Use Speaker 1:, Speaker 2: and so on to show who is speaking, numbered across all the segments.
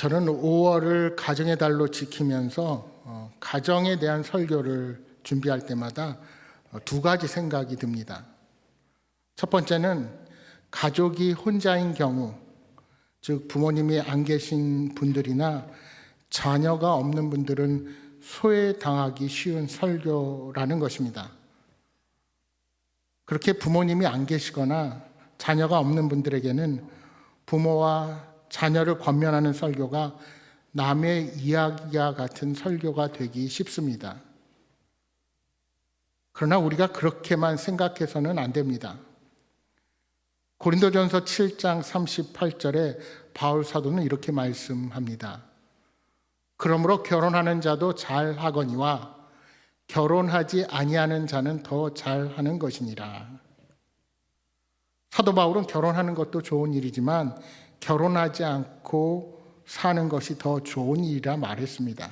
Speaker 1: 저는 5월을 가정의 달로 지키면서 가정에 대한 설교를 준비할 때마다 두 가지 생각이 듭니다. 첫 번째는 가족이 혼자인 경우, 즉 부모님이 안 계신 분들이나 자녀가 없는 분들은 소외당하기 쉬운 설교라는 것입니다. 그렇게 부모님이 안 계시거나 자녀가 없는 분들에게는 부모와 자녀를 권면하는 설교가 남의 이야기와 같은 설교가 되기 쉽습니다. 그러나 우리가 그렇게만 생각해서는 안 됩니다. 고린도전서 7장 38절에 바울 사도는 이렇게 말씀합니다. 그러므로 결혼하는 자도 잘하거니와 결혼하지 아니하는 자는 더 잘하는 것이니라. 사도 바울은 결혼하는 것도 좋은 일이지만 결혼하지 않고 사는 것이 더 좋은 일이라 말했습니다.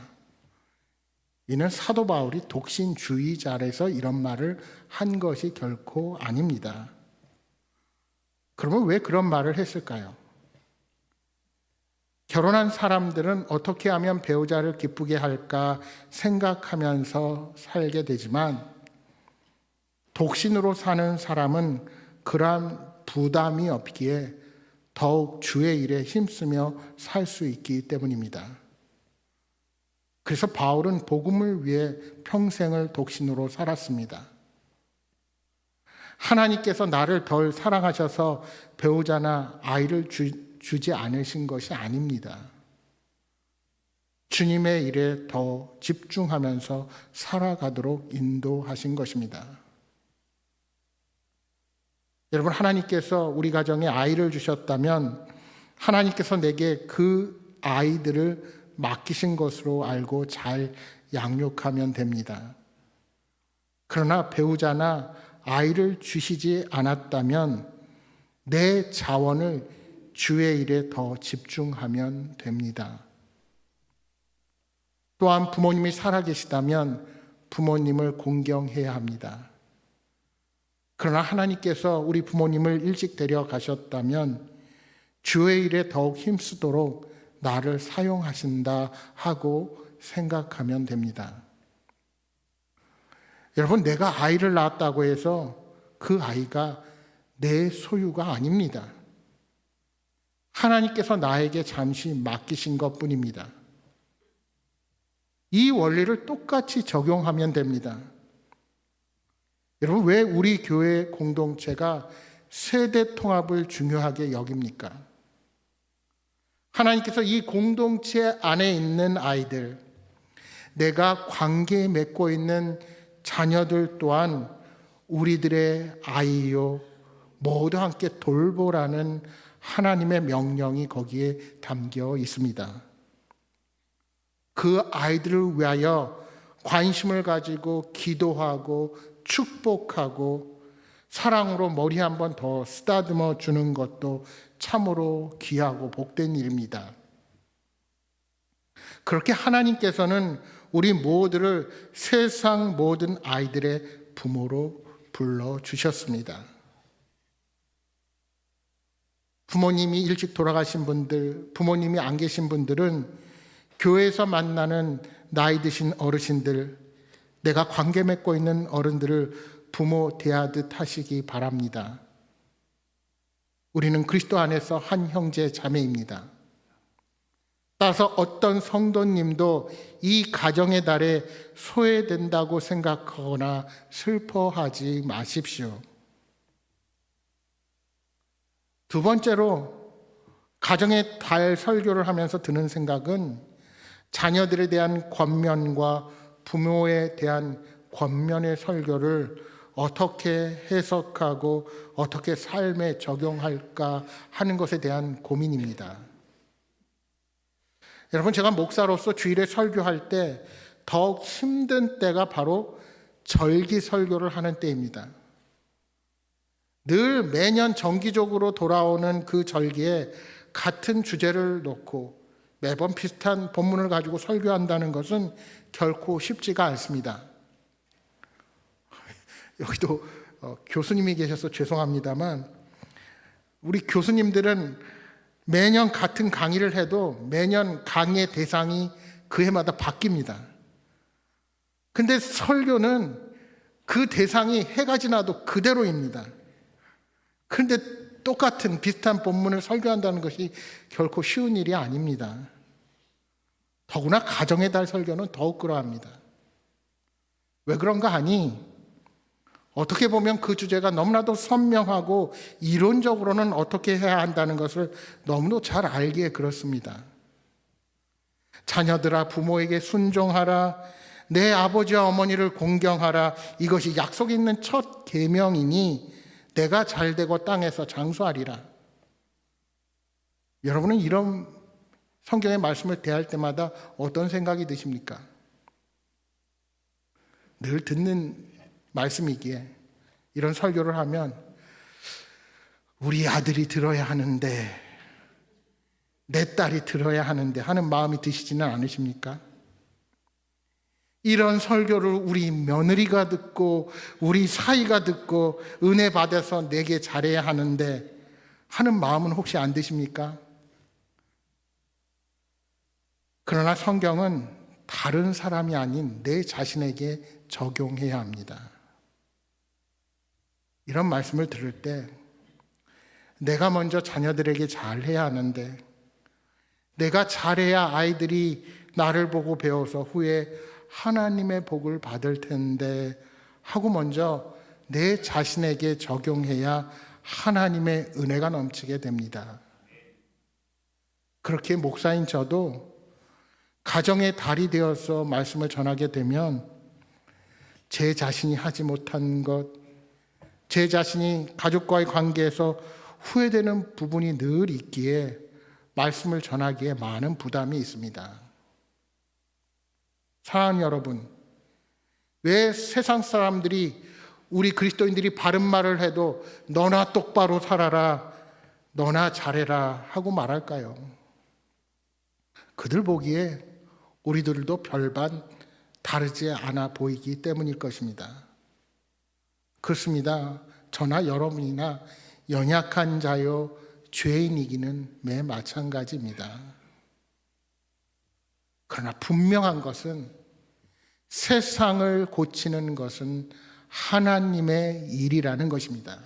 Speaker 1: 이는 사도 바울이 독신주의자라서 이런 말을 한 것이 결코 아닙니다. 그러면 왜 그런 말을 했을까요? 결혼한 사람들은 어떻게 하면 배우자를 기쁘게 할까 생각하면서 살게 되지만 독신으로 사는 사람은 그러한 부담이 없기에 더욱 주의 일에 힘쓰며 살 수 있기 때문입니다. 그래서 바울은 복음을 위해 평생을 독신으로 살았습니다. 하나님께서 나를 덜 사랑하셔서 배우자나 아이를 주지 않으신 것이 아닙니다. 주님의 일에 더 집중하면서 살아가도록 인도하신 것입니다. 여러분, 하나님께서 우리 가정에 아이를 주셨다면 하나님께서 내게 그 아이들을 맡기신 것으로 알고 잘 양육하면 됩니다. 그러나 배우자나 아이를 주시지 않았다면 내 자원을 주의 일에 더 집중하면 됩니다. 또한 부모님이 살아계시다면 부모님을 공경해야 합니다. 그러나 하나님께서 우리 부모님을 일찍 데려가셨다면 주의 일에 더욱 힘쓰도록 나를 사용하신다 하고 생각하면 됩니다. 여러분, 내가 아이를 낳았다고 해서 그 아이가 내 소유가 아닙니다. 하나님께서 나에게 잠시 맡기신 것뿐입니다. 이 원리를 똑같이 적용하면 됩니다. 여러분, 왜 우리 교회 공동체가 세대 통합을 중요하게 여깁니까? 하나님께서 이 공동체 안에 있는 아이들, 내가 관계 맺고 있는 자녀들 또한 우리들의 아이요, 모두 함께 돌보라는 하나님의 명령이 거기에 담겨 있습니다. 그 아이들을 위하여 관심을 가지고 기도하고 축복하고 사랑으로 머리 한번 더 쓰다듬어 주는 것도 참으로 귀하고 복된 일입니다. 그렇게 하나님께서는 우리 모두를 세상 모든 아이들의 부모로 불러주셨습니다. 부모님이 일찍 돌아가신 분들, 부모님이 안 계신 분들은 교회에서 만나는 나이 드신 어르신들, 내가 관계 맺고 있는 어른들을 부모 대하듯 하시기 바랍니다. 우리는 그리스도 안에서 한 형제 자매입니다. 따라서 어떤 성도님도 이 가정의 달에 소외된다고 생각하거나 슬퍼하지 마십시오. 두 번째로 가정의 달 설교를 하면서 드는 생각은 자녀들에 대한 권면과 부모에 대한 권면의 설교를 어떻게 해석하고 어떻게 삶에 적용할까 하는 것에 대한 고민입니다. 여러분, 제가 목사로서 주일에 설교할 때 더욱 힘든 때가 바로 절기 설교를 하는 때입니다. 늘 매년 정기적으로 돌아오는 그 절기에 같은 주제를 놓고 매번 비슷한 본문을 가지고 설교한다는 것은 결코 쉽지가 않습니다. 여기도 교수님이 계셔서 죄송합니다만 우리 교수님들은 매년 같은 강의를 해도 매년 강의의 대상이 그 해마다 바뀝니다. 근데 설교는 그 대상이 해가 지나도 그대로입니다. 그런데 똑같은 비슷한 본문을 설교한다는 것이 결코 쉬운 일이 아닙니다. 더구나 가정의 달 설교는 더욱 그러합니다. 왜 그런가 하니 어떻게 보면 그 주제가 너무나도 선명하고 이론적으로는 어떻게 해야 한다는 것을 너무도 잘 알기에 그렇습니다. 자녀들아 부모에게 순종하라, 내 아버지와 어머니를 공경하라. 이것이 약속 있는 첫 계명이니 내가 잘되고 땅에서 장수하리라. 여러분은 이런 성경의 말씀을 대할 때마다 어떤 생각이 드십니까? 늘 듣는 말씀이기에 이런 설교를 하면 우리 아들이 들어야 하는데, 내 딸이 들어야 하는데 하는 마음이 드시지는 않으십니까? 이런 설교를 우리 며느리가 듣고 우리 사위가 듣고 은혜 받아서 내게 잘해야 하는데 하는 마음은 혹시 안 드십니까? 그러나 성경은 다른 사람이 아닌 내 자신에게 적용해야 합니다. 이런 말씀을 들을 때 내가 먼저 자녀들에게 잘해야 하는데, 내가 잘해야 아이들이 나를 보고 배워서 후에 하나님의 복을 받을 텐데 하고 먼저 내 자신에게 적용해야 하나님의 은혜가 넘치게 됩니다. 그렇게 목사인 저도 가정의 달이 되어서 말씀을 전하게 되면 제 자신이 하지 못한 것, 제 자신이 가족과의 관계에서 후회되는 부분이 늘 있기에 말씀을 전하기에 많은 부담이 있습니다. 사랑하는 여러분, 왜 세상 사람들이 우리 그리스도인들이 바른 말을 해도 너나 똑바로 살아라, 너나 잘해라 하고 말할까요? 그들 보기에 우리들도 별반 다르지 않아 보이기 때문일 것입니다. 그렇습니다. 저나 여러분이나 연약한 자요 죄인이기는 매 마찬가지입니다. 그러나 분명한 것은 세상을 고치는 것은 하나님의 일이라는 것입니다.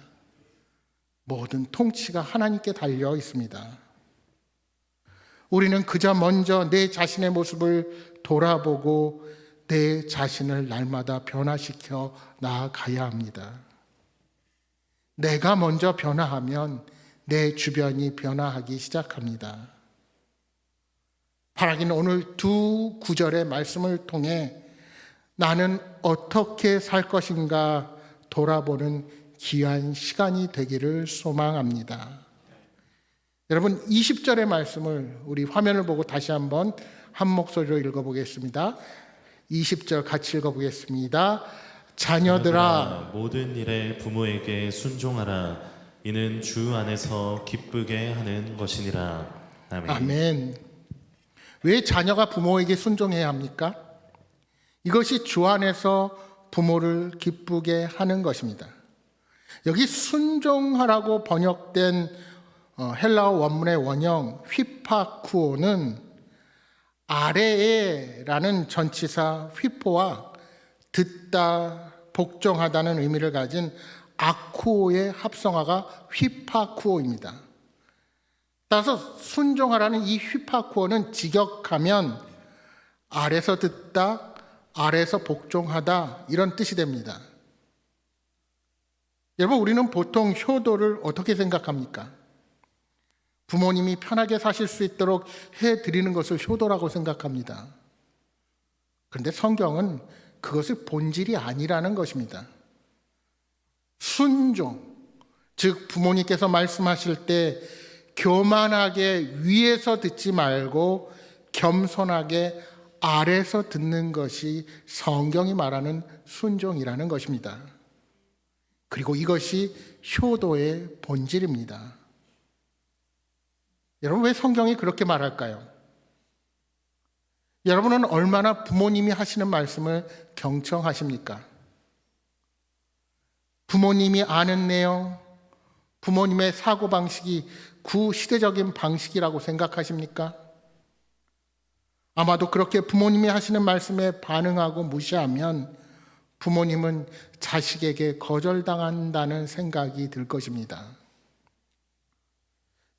Speaker 1: 모든 통치가 하나님께 달려 있습니다. 우리는 그저 먼저 내 자신의 모습을 돌아보고 내 자신을 날마다 변화시켜 나아가야 합니다. 내가 먼저 변화하면 내 주변이 변화하기 시작합니다. 바라기는 오늘 두 구절의 말씀을 통해 나는 어떻게 살 것인가 돌아보는 귀한 시간이 되기를 소망합니다. 여러분, 20절의 말씀을 우리 화면을 보고 다시 한번 한 목소리로 읽어보겠습니다. 20절 같이 읽어보겠습니다. 자녀들아
Speaker 2: 모든 일에 부모에게 순종하라. 이는 주 안에서 기쁘게 하는 것이니라. 아멘.
Speaker 1: 아멘. 왜 자녀가 부모에게 순종해야 합니까? 이것이 주 안에서 부모를 기쁘게 하는 것입니다. 여기 순종하라고 번역된 헬라어 원문의 원형 휘파쿠오는 아래에라는 전치사 휘포와 듣다, 복종하다는 의미를 가진 아쿠오의 합성어가 휘파쿠오입니다. 따라서 순종하라는 이 휘파쿠오는 직역하면 아래서 듣다, 아래서 복종하다 이런 뜻이 됩니다. 여러분, 우리는 보통 효도를 어떻게 생각합니까? 부모님이 편하게 사실 수 있도록 해드리는 것을 효도라고 생각합니다. 그런데 성경은 그것을 본질이 아니라는 것입니다. 순종, 즉 부모님께서 말씀하실 때 교만하게 위에서 듣지 말고 겸손하게 아래서 듣는 것이 성경이 말하는 순종이라는 것입니다. 그리고 이것이 효도의 본질입니다. 여러분, 왜 성경이 그렇게 말할까요? 여러분은 얼마나 부모님이 하시는 말씀을 경청하십니까? 부모님이 아는 내용, 부모님의 사고방식이 구시대적인 방식이라고 생각하십니까? 아마도 그렇게 부모님이 하시는 말씀에 반응하고 무시하면 부모님은 자식에게 거절당한다는 생각이 들 것입니다.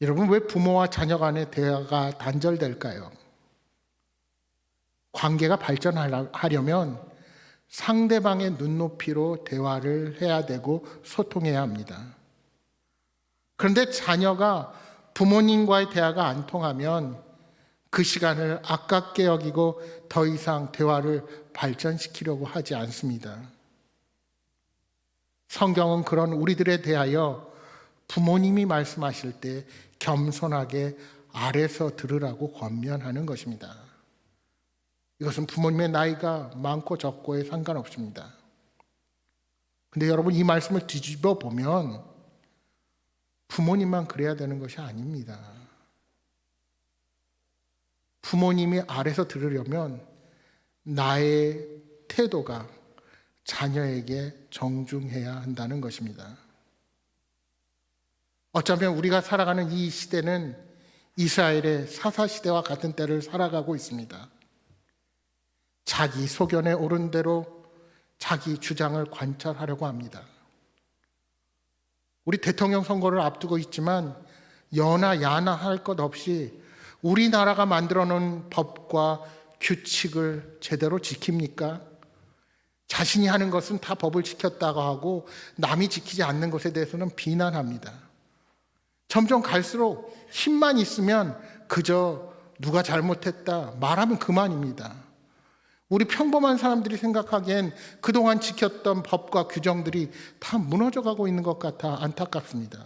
Speaker 1: 여러분, 왜 부모와 자녀 간의 대화가 단절될까요? 관계가 발전하려면 상대방의 눈높이로 대화를 해야 되고 소통해야 합니다. 그런데 자녀가 부모님과의 대화가 안 통하면 그 시간을 아깝게 여기고 더 이상 대화를 발전시키려고 하지 않습니다. 성경은 그런 우리들에 대하여 부모님이 말씀하실 때 겸손하게 아래서 들으라고 권면하는 것입니다. 이것은 부모님의 나이가 많고 적고에 상관없습니다. 근데 여러분, 이 말씀을 뒤집어 보면 부모님만 그래야 되는 것이 아닙니다. 부모님이 아래서 들으려면 나의 태도가 자녀에게 정중해야 한다는 것입니다. 어쩌면 우리가 살아가는 이 시대는 이스라엘의 사사시대와 같은 때를 살아가고 있습니다. 자기 소견에 오른 대로 자기 주장을 관철하려고 합니다. 우리 대통령 선거를 앞두고 있지만 여나 야나 할 것 없이 우리나라가 만들어 놓은 법과 규칙을 제대로 지킵니까? 자신이 하는 것은 다 법을 지켰다고 하고 남이 지키지 않는 것에 대해서는 비난합니다. 점점 갈수록 힘만 있으면 그저 누가 잘못했다 말하면 그만입니다. 우리 평범한 사람들이 생각하기엔 그동안 지켰던 법과 규정들이 다 무너져가고 있는 것 같아 안타깝습니다.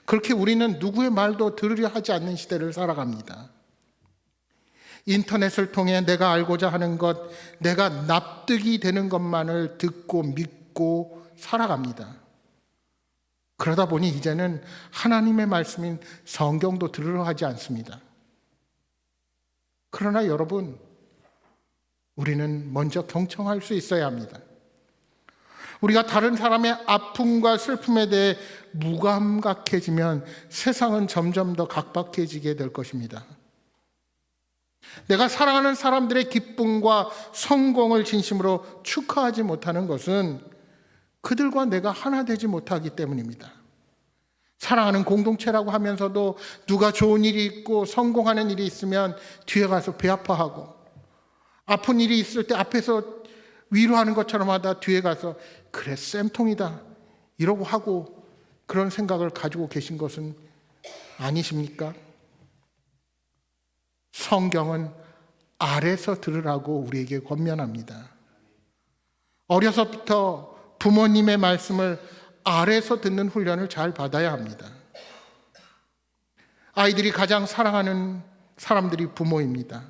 Speaker 1: 그렇게 우리는 누구의 말도 들으려 하지 않는 시대를 살아갑니다. 인터넷을 통해 내가 알고자 하는 것, 내가 납득이 되는 것만을 듣고 믿고 살아갑니다. 그러다 보니 이제는 하나님의 말씀인 성경도 들으려 하지 않습니다. 그러나 여러분, 우리는 먼저 경청할 수 있어야 합니다. 우리가 다른 사람의 아픔과 슬픔에 대해 무감각해지면 세상은 점점 더 각박해지게 될 것입니다. 내가 사랑하는 사람들의 기쁨과 성공을 진심으로 축하하지 못하는 것은 그들과 내가 하나 되지 못하기 때문입니다. 사랑하는 공동체라고 하면서도 누가 좋은 일이 있고 성공하는 일이 있으면 뒤에 가서 배 아파하고, 아픈 일이 있을 때 앞에서 위로하는 것처럼 하다 뒤에 가서 그래 쌤통이다 이러고 하고, 그런 생각을 가지고 계신 것은 아니십니까? 성경은 아래서 들으라고 우리에게 권면합니다. 어려서부터 부모님의 말씀을 아래서 듣는 훈련을 잘 받아야 합니다. 아이들이 가장 사랑하는 사람들이 부모입니다.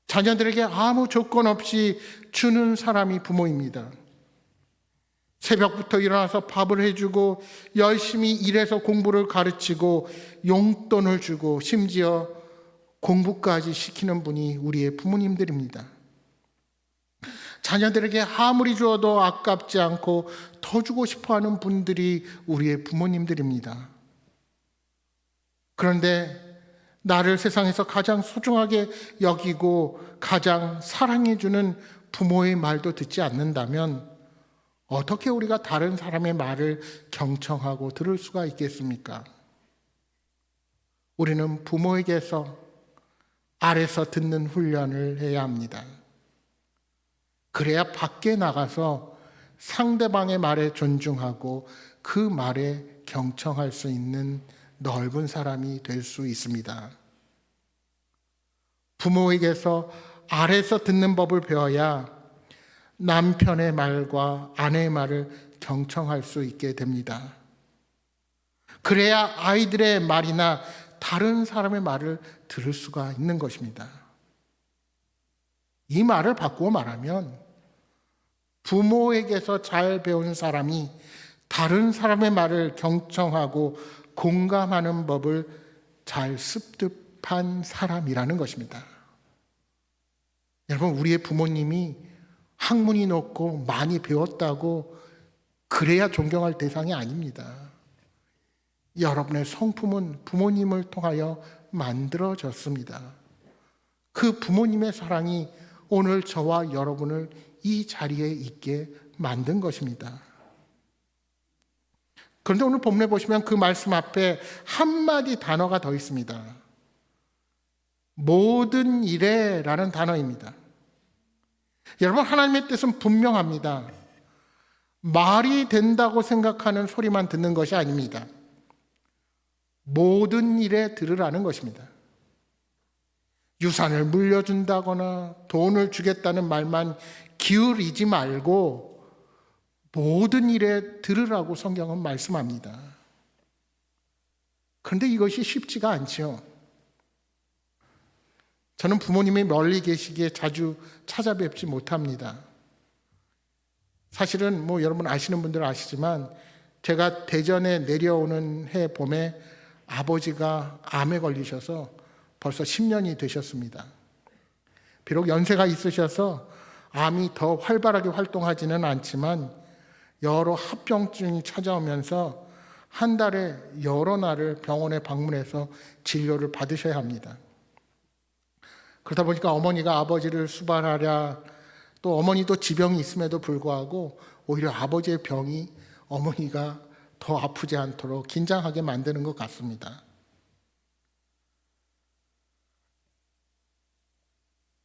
Speaker 1: 자녀들에게 아무 조건 없이 주는 사람이 부모입니다. 새벽부터 일어나서 밥을 해주고 열심히 일해서 공부를 가르치고 용돈을 주고 심지어 공부까지 시키는 분이 우리의 부모님들입니다. 자녀들에게 아무리 주어도 아깝지 않고 더 주고 싶어하는 분들이 우리의 부모님들입니다. 그런데 나를 세상에서 가장 소중하게 여기고 가장 사랑해주는 부모의 말도 듣지 않는다면 어떻게 우리가 다른 사람의 말을 경청하고 들을 수가 있겠습니까? 우리는 부모에게서 아래서 듣는 훈련을 해야 합니다. 그래야 밖에 나가서 상대방의 말에 존중하고 그 말에 경청할 수 있는 넓은 사람이 될 수 있습니다. 부모에게서 아래서 듣는 법을 배워야 남편의 말과 아내의 말을 경청할 수 있게 됩니다. 그래야 아이들의 말이나 다른 사람의 말을 들을 수가 있는 것입니다. 이 말을 바꾸어 말하면 부모에게서 잘 배운 사람이 다른 사람의 말을 경청하고 공감하는 법을 잘 습득한 사람이라는 것입니다. 여러분, 우리의 부모님이 학문이 높고 많이 배웠다고 그래야 존경할 대상이 아닙니다. 여러분의 성품은 부모님을 통하여 만들어졌습니다. 그 부모님의 사랑이 오늘 저와 여러분을 이 자리에 있게 만든 것입니다. 그런데 오늘 본문에 보시면 그 말씀 앞에 한마디 단어가 더 있습니다. 모든 일에 라는 단어입니다. 여러분, 하나님의 뜻은 분명합니다. 말이 된다고 생각하는 소리만 듣는 것이 아닙니다. 모든 일에 들으라는 것입니다. 유산을 물려준다거나 돈을 주겠다는 말만 기울이지 말고 모든 일에 들으라고 성경은 말씀합니다. 그런데 이것이 쉽지가 않죠. 저는 부모님이 멀리 계시기에 자주 찾아뵙지 못합니다. 사실은 여러분 아시는 분들은 아시지만 제가 대전에 내려오는 해 봄에 아버지가 암에 걸리셔서 벌써 10년이 되셨습니다. 비록 연세가 있으셔서 암이 더 활발하게 활동하지는 않지만 여러 합병증이 찾아오면서 한 달에 여러 날을 병원에 방문해서 진료를 받으셔야 합니다. 그러다 보니까 어머니가 아버지를 수발하랴, 또 어머니도 지병이 있음에도 불구하고 오히려 아버지의 병이 어머니가 더 아프지 않도록 긴장하게 만드는 것 같습니다.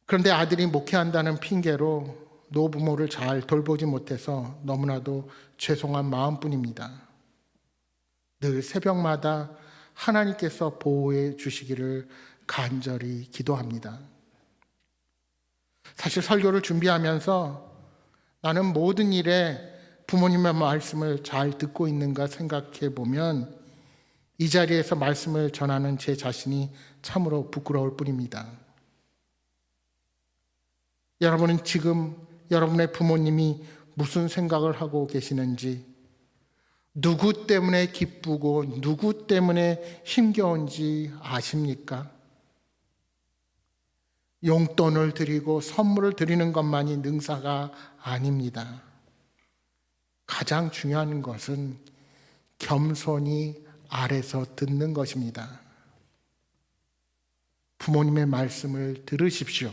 Speaker 1: 그런데 아들이 목회한다는 핑계로 노부모를 잘 돌보지 못해서 너무나도 죄송한 마음뿐입니다. 늘 새벽마다 하나님께서 보호해 주시기를 간절히 기도합니다. 사실 설교를 준비하면서 나는 모든 일에 부모님의 말씀을 잘 듣고 있는가 생각해 보면 이 자리에서 말씀을 전하는 제 자신이 참으로 부끄러울 뿐입니다. 여러분은 지금 여러분의 부모님이 무슨 생각을 하고 계시는지, 누구 때문에 기쁘고 누구 때문에 힘겨운지 아십니까? 용돈을 드리고 선물을 드리는 것만이 능사가 아닙니다. 가장 중요한 것은 겸손히 아래서 듣는 것입니다. 부모님의 말씀을 들으십시오.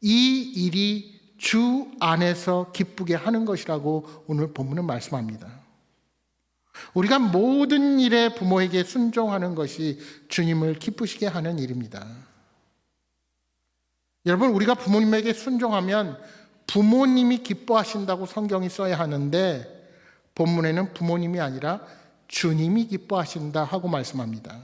Speaker 1: 이 일이 주 안에서 기쁘게 하는 것이라고 오늘 본문은 말씀합니다. 우리가 모든 일에 부모에게 순종하는 것이 주님을 기쁘시게 하는 일입니다. 여러분, 우리가 부모님에게 순종하면 부모님이 기뻐하신다고 성경이 써야 하는데 본문에는 부모님이 아니라 주님이 기뻐하신다 하고 말씀합니다.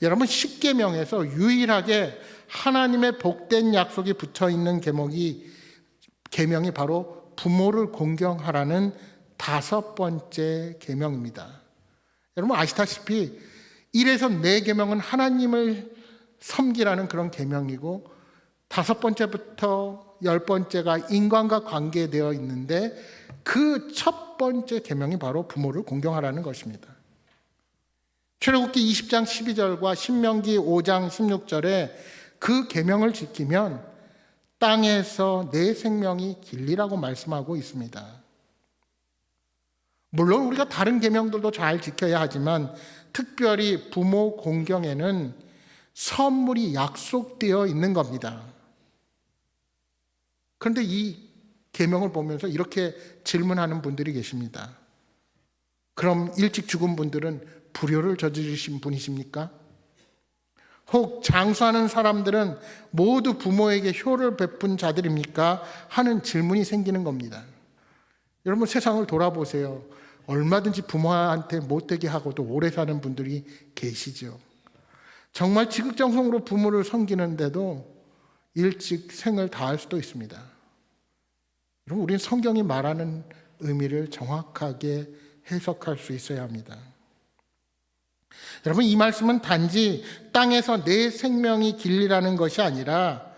Speaker 1: 여러분, 십계명에서 유일하게 하나님의 복된 약속이 붙어 있는 계명이 바로 부모를 공경하라는 5번째 계명입니다. 여러분 아시다시피 1에서 4계명은 하나님을 섬기라는 그런 계명이고 5번째부터 10번째가 인간과 관계되어 있는데 그 첫 번째 계명이 바로 부모를 공경하라는 것입니다. 출애굽기 20장 12절과 신명기 5장 16절에 그 계명을 지키면 땅에서 내 생명이 길리라고 말씀하고 있습니다. 물론 우리가 다른 계명들도 잘 지켜야 하지만 특별히 부모 공경에는 선물이 약속되어 있는 겁니다. 그런데 이 계명을 보면서 이렇게 질문하는 분들이 계십니다. 그럼 일찍 죽은 분들은 불효를 저지르신 분이십니까? 혹 장수하는 사람들은 모두 부모에게 효를 베푼 자들입니까? 하는 질문이 생기는 겁니다. 여러분 세상을 돌아보세요. 얼마든지 부모한테 못되게 하고도 오래 사는 분들이 계시죠. 정말 지극정성으로 부모를 섬기는데도 일찍 생을 다할 수도 있습니다. 여러분, 우리는 성경이 말하는 의미를 정확하게 해석할 수 있어야 합니다. 여러분, 이 말씀은 단지 땅에서 내 생명이 길리라는 것이 아니라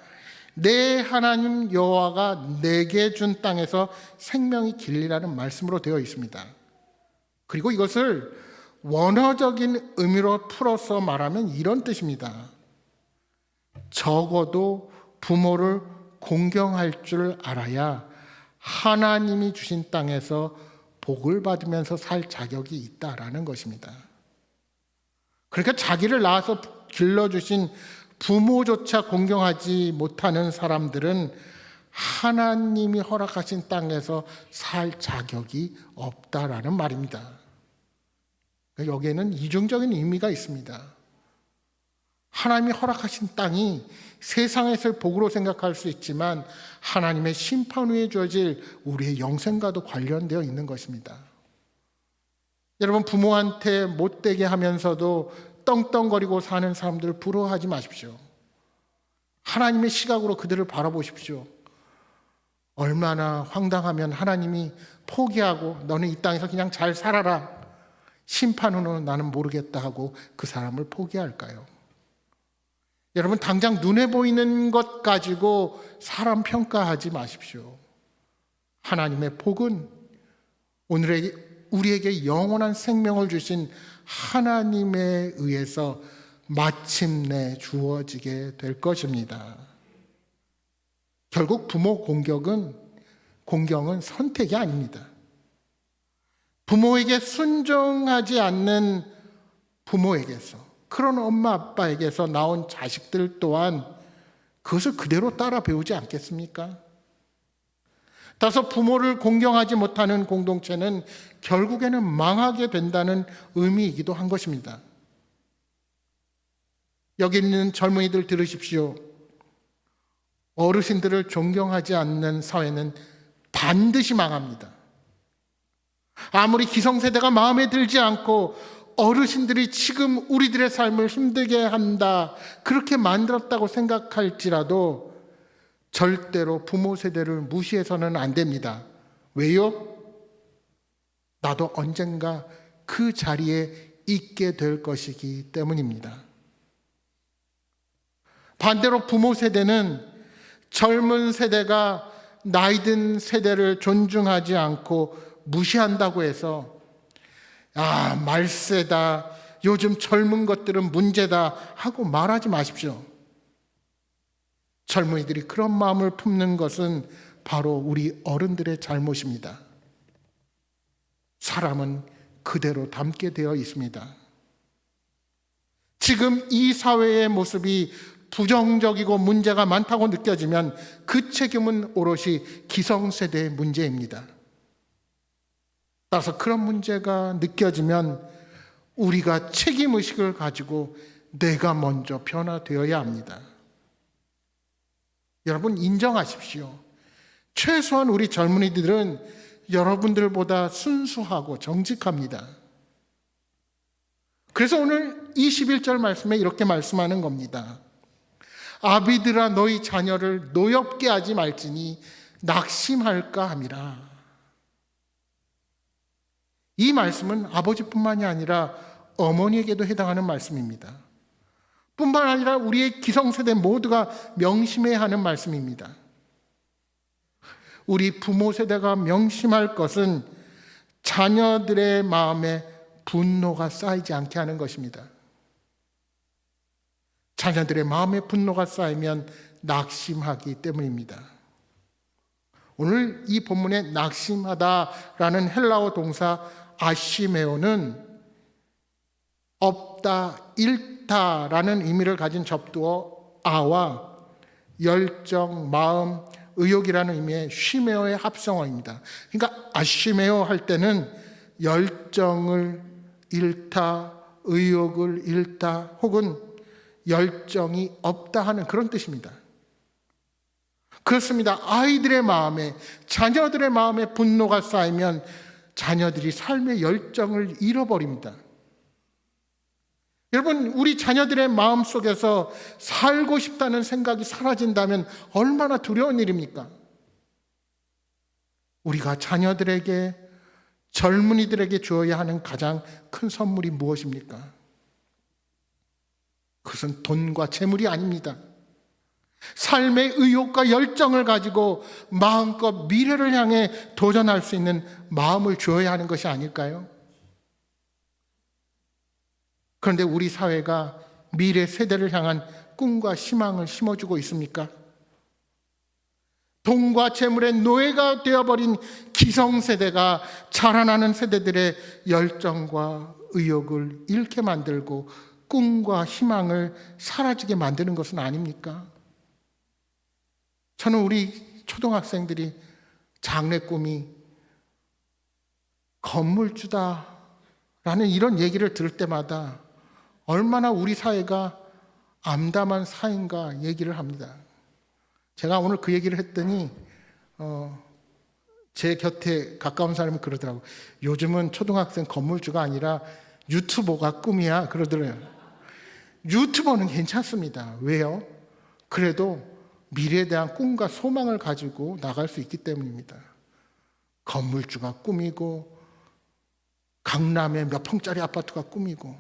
Speaker 1: 내 하나님 여호와가 내게 준 땅에서 생명이 길리라는 말씀으로 되어 있습니다. 그리고 이것을 원어적인 의미로 풀어서 말하면 이런 뜻입니다. 적어도 부모를 공경할 줄 알아야 하나님이 주신 땅에서 복을 받으면서 살 자격이 있다라는 것입니다. 그러니까 자기를 낳아서 길러주신 부모조차 공경하지 못하는 사람들은 하나님이 허락하신 땅에서 살 자격이 없다라는 말입니다. 여기에는 이중적인 의미가 있습니다. 하나님이 허락하신 땅이 세상에서의 복으로 생각할 수 있지만 하나님의 심판 후에 주어질 우리의 영생과도 관련되어 있는 것입니다. 여러분, 부모한테 못되게 하면서도 떵떵거리고 사는 사람들을 부러워하지 마십시오. 하나님의 시각으로 그들을 바라보십시오. 얼마나 황당하면 하나님이 포기하고 너는 이 땅에서 그냥 잘 살아라, 심판 후는 나는 모르겠다 하고 그 사람을 포기할까요? 여러분, 당장 눈에 보이는 것 가지고 사람 평가하지 마십시오. 하나님의 복은 우리에게 영원한 생명을 주신 하나님에 의해서 마침내 주어지게 될 것입니다. 결국 부모 공경은 선택이 아닙니다. 부모에게 순종하지 않는 부모에게서, 그런 엄마 아빠에게서 나온 자식들 또한 그것을 그대로 따라 배우지 않겠습니까? 따라서 부모를 공경하지 못하는 공동체는 결국에는 망하게 된다는 의미이기도 한 것입니다. 여기 있는 젊은이들 들으십시오. 어르신들을 존경하지 않는 사회는 반드시 망합니다. 아무리 기성세대가 마음에 들지 않고 어르신들이 지금 우리들의 삶을 힘들게 한다, 그렇게 만들었다고 생각할지라도 절대로 부모 세대를 무시해서는 안 됩니다. 왜요? 나도 언젠가 그 자리에 있게 될 것이기 때문입니다. 반대로 부모 세대는 젊은 세대가 나이든 세대를 존중하지 않고 무시한다고 해서 말세다, 요즘 젊은 것들은 문제다 하고 말하지 마십시오. 젊은이들이 그런 마음을 품는 것은 바로 우리 어른들의 잘못입니다. 사람은 그대로 닮게 되어 있습니다. 지금 이 사회의 모습이 부정적이고 문제가 많다고 느껴지면 그 책임은 오롯이 기성세대의 문제입니다. 따라서 그런 문제가 느껴지면 우리가 책임의식을 가지고 내가 먼저 변화되어야 합니다. 여러분, 인정하십시오. 최소한 우리 젊은이들은 여러분들보다 순수하고 정직합니다. 그래서 오늘 21절 말씀에 이렇게 말씀하는 겁니다. 아비들아, 너희 자녀를 노엽게 하지 말지니 낙심할까 함이라. 이 말씀은 아버지뿐만이 아니라 어머니에게도 해당하는 말씀입니다. 뿐만 아니라 우리의 기성세대 모두가 명심해야 하는 말씀입니다. 우리 부모 세대가 명심할 것은 자녀들의 마음에 분노가 쌓이지 않게 하는 것입니다. 자녀들의 마음에 분노가 쌓이면 낙심하기 때문입니다. 오늘 이 본문에 낙심하다라는 헬라어 동사 아시메오는 없다, 잃다라는 의미를 가진 접두어 아와 열정, 마음, 의욕이라는 의미의 쉬메오의 합성어입니다. 그러니까 아시메오 할 때는 열정을 잃다, 의욕을 잃다, 혹은 열정이 없다 하는 그런 뜻입니다. 그렇습니다. 아이들의 마음에, 자녀들의 마음에 분노가 쌓이면 자녀들이 삶의 열정을 잃어버립니다. 여러분, 우리 자녀들의 마음 속에서 살고 싶다는 생각이 사라진다면 얼마나 두려운 일입니까? 우리가 자녀들에게, 젊은이들에게 주어야 하는 가장 큰 선물이 무엇입니까? 그것은 돈과 재물이 아닙니다. 삶의 의욕과 열정을 가지고 마음껏 미래를 향해 도전할 수 있는 마음을 주어야 하는 것이 아닐까요? 그런데 우리 사회가 미래 세대를 향한 꿈과 희망을 심어주고 있습니까? 돈과 재물의 노예가 되어버린 기성세대가 자라나는 세대들의 열정과 의욕을 잃게 만들고 꿈과 희망을 사라지게 만드는 것은 아닙니까? 저는 우리 초등학생들이 장래 꿈이 건물주다라는 이런 얘기를 들을 때마다 얼마나 우리 사회가 암담한 사회인가 얘기를 합니다. 제가 오늘 그 얘기를 했더니 제 곁에 가까운 사람이 그러더라고요. 요즘은 초등학생 건물주가 아니라 유튜버가 꿈이야 그러더래요. 유튜버는 괜찮습니다. 왜요? 그래도 미래에 대한 꿈과 소망을 가지고 나갈 수 있기 때문입니다. 건물주가 꿈이고 강남에 몇 평짜리 아파트가 꿈이고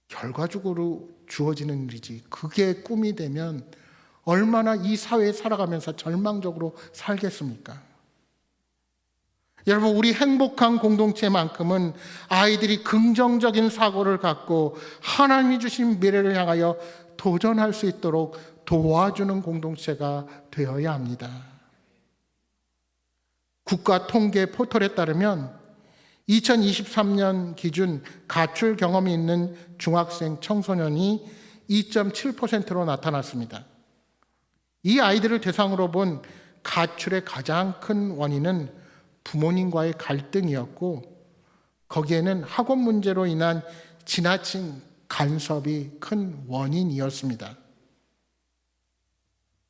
Speaker 1: 결과적으로 주어지는 일이지, 그게 꿈이 되면 얼마나 이 사회에 살아가면서 절망적으로 살겠습니까? 여러분, 우리 행복한 공동체만큼은 아이들이 긍정적인 사고를 갖고 하나님이 주신 미래를 향하여 도전할 수 있도록 도와주는 공동체가 되어야 합니다. 국가 통계 포털에 따르면 2023년 기준 가출 경험이 있는 중학생 청소년이 2.7%로 나타났습니다. 이 아이들을 대상으로 본 가출의 가장 큰 원인은 부모님과의 갈등이었고, 거기에는 학원 문제로 인한 지나친 간섭이 큰 원인이었습니다.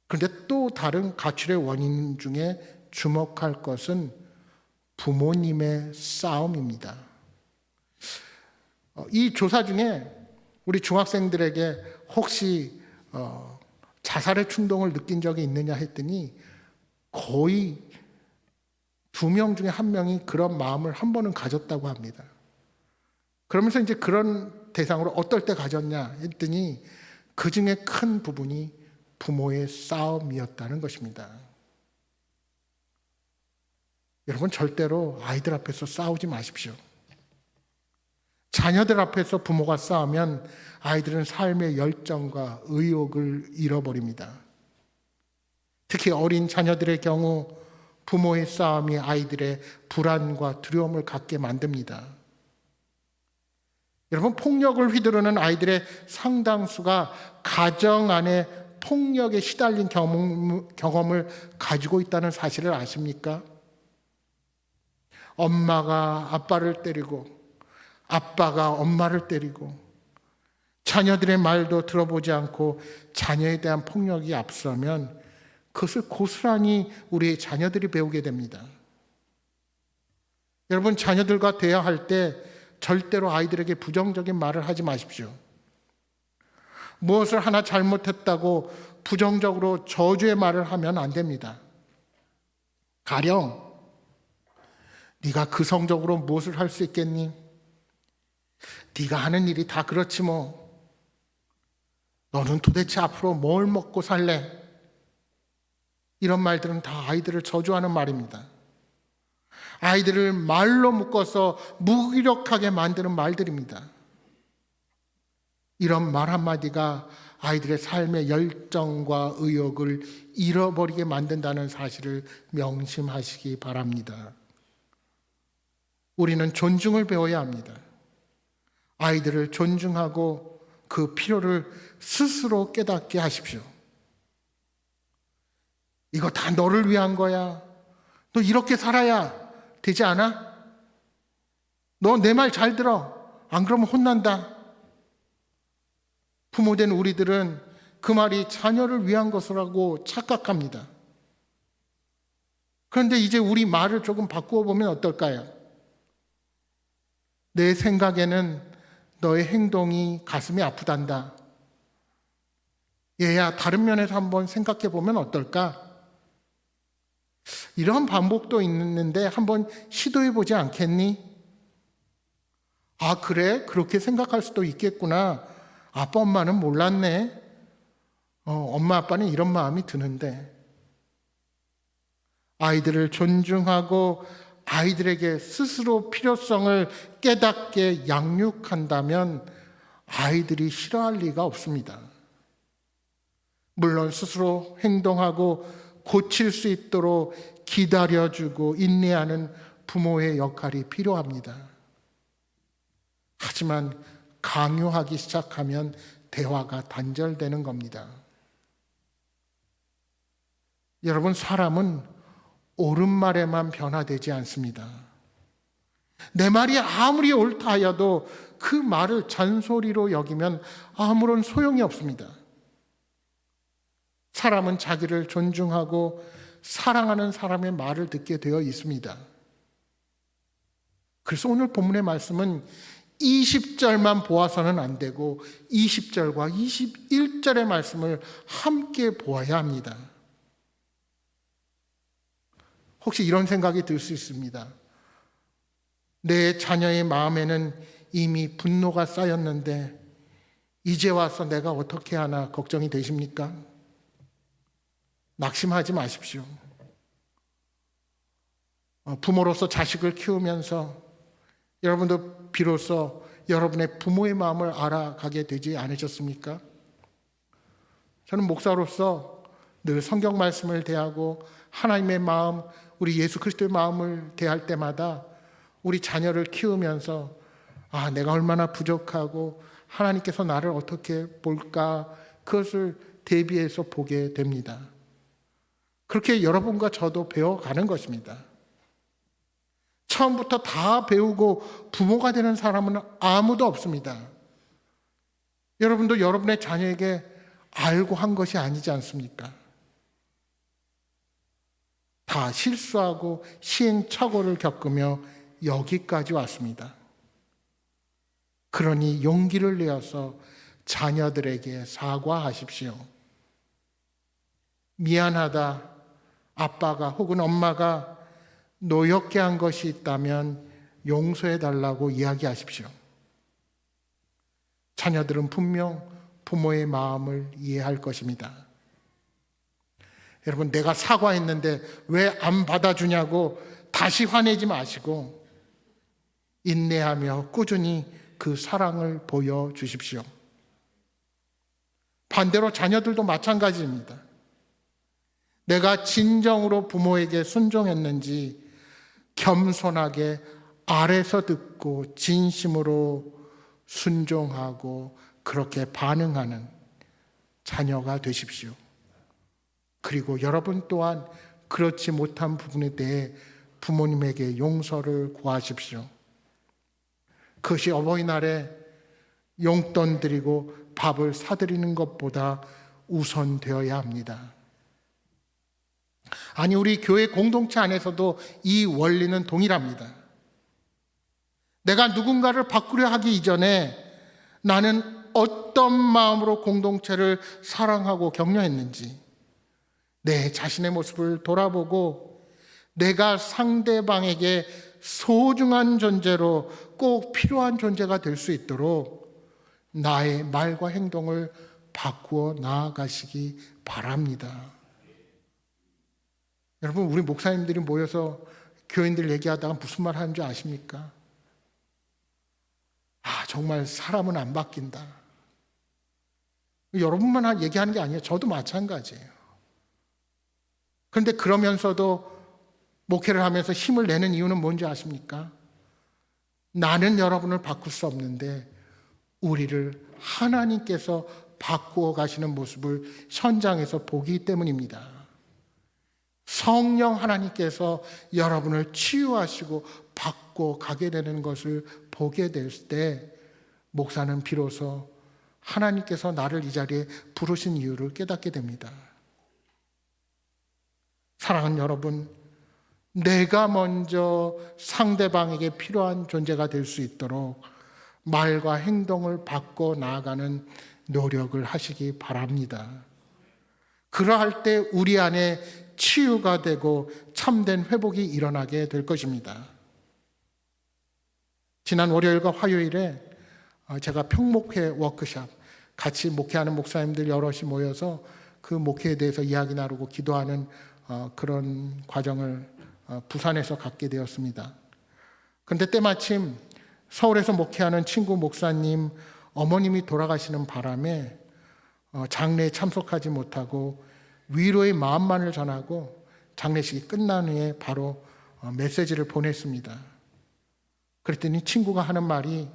Speaker 1: 그런데 또 다른 가출의 원인 중에 주목할 것은 부모님의 싸움입니다. 이 조사 중에 우리 중학생들에게 혹시 자살의 충동을 느낀 적이 있느냐 했더니 거의 2명 중에 1명이 그런 마음을 한 번은 가졌다고 합니다. 그러면서 이제 그런 대상으로 어떨 때 가졌냐 했더니 그 중에 큰 부분이 부모의 싸움이었다는 것입니다. 여러분, 절대로 아이들 앞에서 싸우지 마십시오. 자녀들 앞에서 부모가 싸우면 아이들은 삶의 열정과 의욕을 잃어버립니다. 특히 어린 자녀들의 경우 부모의 싸움이 아이들의 불안과 두려움을 갖게 만듭니다. 여러분, 폭력을 휘두르는 아이들의 상당수가 가정 안에 폭력에 시달린 경험을 가지고 있다는 사실을 아십니까? 엄마가 아빠를 때리고 아빠가 엄마를 때리고 자녀들의 말도 들어보지 않고 자녀에 대한 폭력이 앞서면 그것을 고스란히 우리의 자녀들이 배우게 됩니다. 여러분, 자녀들과 대화할 때 절대로 아이들에게 부정적인 말을 하지 마십시오. 무엇을 하나 잘못했다고 부정적으로 저주의 말을 하면 안 됩니다. 가령 네가 그 성적으로 무엇을 할 수 있겠니? 네가 하는 일이 다 그렇지 뭐. 너는 도대체 앞으로 뭘 먹고 살래? 이런 말들은 다 아이들을 저주하는 말입니다. 아이들을 말로 묶어서 무기력하게 만드는 말들입니다. 이런 말 한마디가 아이들의 삶의 열정과 의욕을 잃어버리게 만든다는 사실을 명심하시기 바랍니다. 우리는 존중을 배워야 합니다. 아이들을 존중하고 그 필요를 스스로 깨닫게 하십시오. 이거 다 너를 위한 거야. 너 이렇게 살아야 되지 않아? 너 내 말 잘 들어. 안 그러면 혼난다. 부모된 우리들은 그 말이 자녀를 위한 것이라고 착각합니다. 그런데 이제 우리 말을 조금 바꾸어 보면 어떨까요? 내 생각에는 너의 행동이 가슴이 아프단다. 얘야, 다른 면에서 한번 생각해 보면 어떨까? 이런 반복도 있는데 한번 시도해 보지 않겠니? 아, 그래? 그렇게 생각할 수도 있겠구나. 아빠, 엄마는 몰랐네. 엄마, 아빠는 이런 마음이 드는데. 아이들을 존중하고 아이들에게 스스로 필요성을 깨닫게 양육한다면 아이들이 싫어할 리가 없습니다. 물론 스스로 행동하고 고칠 수 있도록 기다려주고 인내하는 부모의 역할이 필요합니다. 하지만 강요하기 시작하면 대화가 단절되는 겁니다. 여러분, 사람은 옳은 말에만 변화되지 않습니다. 내 말이 아무리 옳다 하여도 그 말을 잔소리로 여기면 아무런 소용이 없습니다. 사람은 자기를 존중하고 사랑하는 사람의 말을 듣게 되어 있습니다. 그래서 오늘 본문의 말씀은 20절만 보아서는 안 되고 20절과 21절의 말씀을 함께 보아야 합니다. 혹시 이런 생각이 들 수 있습니다. 내 자녀의 마음에는 이미 분노가 쌓였는데 이제 와서 내가 어떻게 하나 걱정이 되십니까? 낙심하지 마십시오. 부모로서 자식을 키우면서 여러분도 비로소 여러분의 부모의 마음을 알아가게 되지 않으셨습니까? 저는 목사로서 늘 성경 말씀을 대하고 하나님의 마음, 우리 예수 그리스도의 마음을 대할 때마다 우리 자녀를 키우면서 내가 얼마나 부족하고 하나님께서 나를 어떻게 볼까, 그것을 대비해서 보게 됩니다. 그렇게 여러분과 저도 배워가는 것입니다. 처음부터 다 배우고 부모가 되는 사람은 아무도 없습니다. 여러분도 여러분의 자녀에게 알고 한 것이 아니지 않습니까? 다 실수하고 시행착오를 겪으며 여기까지 왔습니다. 그러니 용기를 내어서 자녀들에게 사과하십시오. 미안하다, 아빠가 혹은 엄마가 노엽게 한 것이 있다면 용서해 달라고 이야기하십시오. 자녀들은 분명 부모의 마음을 이해할 것입니다. 여러분, 내가 사과했는데 왜 안 받아주냐고 다시 화내지 마시고 인내하며 꾸준히 그 사랑을 보여주십시오. 반대로 자녀들도 마찬가지입니다. 내가 진정으로 부모에게 순종했는지 겸손하게 아래서 듣고 진심으로 순종하고 그렇게 반응하는 자녀가 되십시오. 그리고 여러분 또한 그렇지 못한 부분에 대해 부모님에게 용서를 구하십시오. 그것이 어버이날에 용돈 드리고 밥을 사드리는 것보다 우선되어야 합니다. 아니, 우리 교회 공동체 안에서도 이 원리는 동일합니다. 내가 누군가를 바꾸려 하기 이전에 나는 어떤 마음으로 공동체를 사랑하고 격려했는지 내 자신의 모습을 돌아보고 내가 상대방에게 소중한 존재로 꼭 필요한 존재가 될 수 있도록 나의 말과 행동을 바꾸어 나아가시기 바랍니다. 여러분, 우리 목사님들이 모여서 교인들 얘기하다가 무슨 말 하는 줄 아십니까? 정말 사람은 안 바뀐다. 여러분만 얘기하는 게 아니에요. 저도 마찬가지예요. 그런데 그러면서도 목회를 하면서 힘을 내는 이유는 뭔지 아십니까? 나는 여러분을 바꿀 수 없는데 우리를 하나님께서 바꾸어 가시는 모습을 현장에서 보기 때문입니다. 성령 하나님께서 여러분을 치유하시고 바꿔 가게 되는 것을 보게 될 때 목사는 비로소 하나님께서 나를 이 자리에 부르신 이유를 깨닫게 됩니다. 사랑하는 여러분, 내가 먼저 상대방에게 필요한 존재가 될 수 있도록 말과 행동을 바꿔 나아가는 노력을 하시기 바랍니다. 그러할 때 우리 안에 치유가 되고 참된 회복이 일어나게 될 것입니다. 지난 월요일과 화요일에 제가 평목회 워크숍, 같이 목회하는 목사님들 여럿이 모여서 그 목회에 대해서 이야기 나누고 기도하는 그런 과정을 부산에서 갖게 되었습니다. 그런데 때마침 서울에서 목회하는 친구 목사님 어머님이 돌아가시는 바람에 장례에 참석하지 못하고 위로의 마음만을 전하고 장례식이 끝난 후에 바로 메시지를 보냈습니다. 그랬더니 친구가 하는 말이,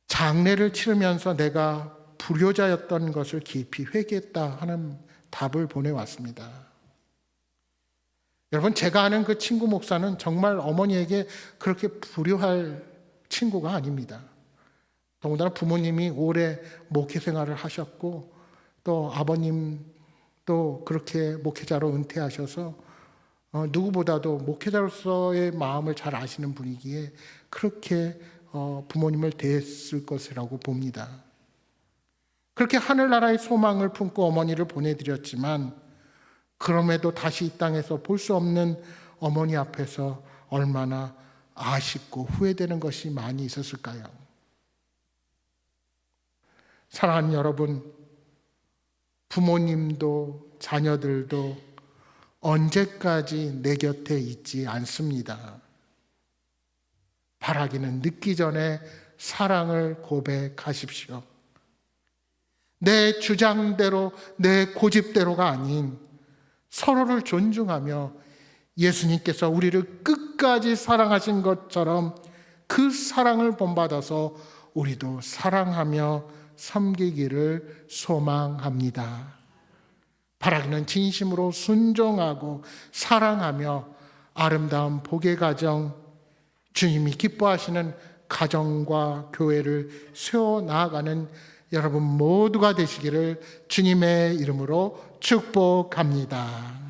Speaker 1: 장례를 치르면서 내가 불효자였던 것을 깊이 회개했다 하는 답을 보내왔습니다. 여러분, 제가 아는 그 친구 목사는 정말 어머니에게 그렇게 불효할 친구가 아닙니다. 더군다나 부모님이 오래 목회 생활을 하셨고 또 아버님도 그렇게 목회자로 은퇴하셔서 누구보다도 목회자로서의 마음을 잘 아시는 분이기에 그렇게 부모님을 대했을 것이라고 봅니다. 그렇게 하늘나라의 소망을 품고 어머니를 보내드렸지만 그럼에도 다시 이 땅에서 볼 수 없는 어머니 앞에서 얼마나 아쉽고 후회되는 것이 많이 있었을까요? 사랑하는 여러분, 부모님도 자녀들도 언제까지 내 곁에 있지 않습니다. 바라기는 늦기 전에 사랑을 고백하십시오. 내 주장대로, 내 고집대로가 아닌 서로를 존중하며 예수님께서 우리를 끝까지 사랑하신 것처럼 그 사랑을 본받아서 우리도 사랑하며 섬기기를 소망합니다. 바라기는 진심으로 순종하고 사랑하며 아름다운 복의 가정, 주님이 기뻐하시는 가정과 교회를 세워나가는 여러분 모두가 되시기를 주님의 이름으로 축복합니다.